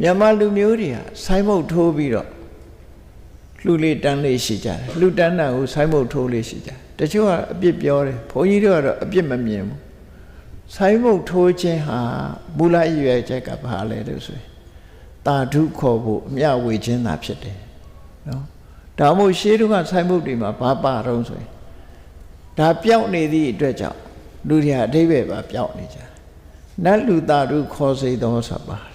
မြန်မာလူမျိုးတွေကဆိုင်းမုတ်ထိုးပြီးတော့လှူလေးတန်းလေးရှိကြတယ်လှူတန်းတာကိုဆိုင်းမုတ်ထိုးလေးရှိကြတယ်တချို့ကအပြစ်ပြောတယ်ဘုန်းကြီးတို့ကတော့အပြစ်မမြင်ဘူးဆိုင်းမုတ်ထိုးခြင်းဟာမူလရည်ရွယ်ချက်ကဘာလဲလို့ဆိုရင်တာဓုခေါ်ဖို့အမျှဝေခြင်းသာဖြစ်တယ်နော်ဒါမှမဟုတ်ရှေးတုန်းကဆိုင်းမုတ်တွေမှာဘာပါတော့ဆိုရင်ဒါပြောက်နေသည့်အတွက်ကြောင့်လူတွေအဓိပ္ပာယ်ပါပြောက်နေကြတယ်နတ်လူတာဓုခေါ်စေသောဆိုပါတယ်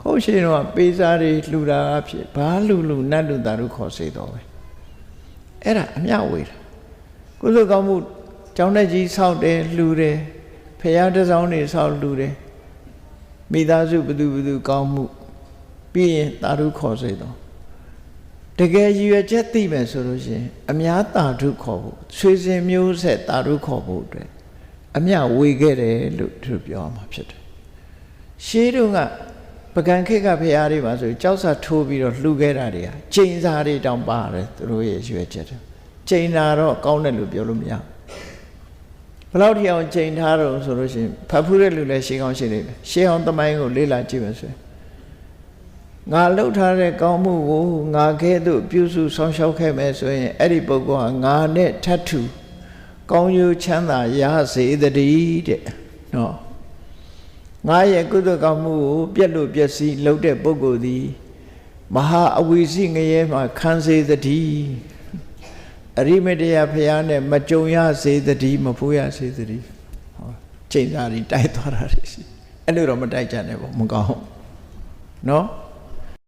ဟုတ်ရှင်းတော့ပေးစားတွေလှူတာအဖြစ်ဘာလူနတ်လူတာဓုခေါ်စေသောပဲအဲ့ဒါအမျှဝေတာကုသိုလ်ကောင်းမှုကျောင်းတက်ကြီးဆောက်တယ်လှူတယ်ဖရာတစောင်းတွေဆောက်လှူတယ်မိသားစုဘသူကောင်းမှုပြီးရင်တာဓုခေါ်စေသောတကယ်ရည်ရွယ်ချက်သိမယ်ဆိုလို့ရှိရင်အများတာဓုခေါ်ဖို့ဆွေစဉ်မျိုးဆက်တာဓုခေါ်ဖို့အတွက်အမျှဝေခဲ့တယ်လို့သူပြောမှာဖြစ်တယ်ရှေးတုန်းကပကံခေတ်ကဖရာတွေမှာဆိုကြောက်စာထိုးပြီးတော့လှူခဲ့တာတွေကချိန်စာတွေတောင်ပါတယ်သူတို့ရဲ့ရွယ်ချက်တယ်ချိန်တာတော့ကောင်းတယ်လို့ပြောလို့မရဘယ်လောက်ထိအောင်ချိန်ထားတော့ဆိုလို့ရှိရင်ဖတ်ဖူးတဲ့လူလည်းရှေးကောင်းရှေးလိမ့်မယ်ရှေးအောင်သမိုင်းကိုလေ့လာကြည့်မယ်ဆိုရင်ငါလှုပ်ထားတဲ့ကောင်းမှုကိုငါကဲ့သို့ပြုစုဆောင်ရှောက်ခဲ့မယ်ဆိုရင်အဲ့ဒီပုဂ္ဂိုလ်ဟာငါနဲ့ထပ်ထူကောင်းကျိုးချမ်းသာရစေတည်းတဲ့နော်ငါရဲ့ကုသိုလ်ကောင်းမှုကိုပြက်လို့ပျက်စီးလုပ်တဲ့ပုဂ္ဂိုလ်သည်မဟာအဝိစီငရဲမှာခံစေတည်းအရိမတယဖျားနဲ့မကြုံရစေတည်းမဖိုးရစေတည်းဟောချိန်စာတွေတိုက်သွားတာရှိအဲ့လိုတော့မတိုက်ကြနဲ့ပေါ့မကောင်းနော်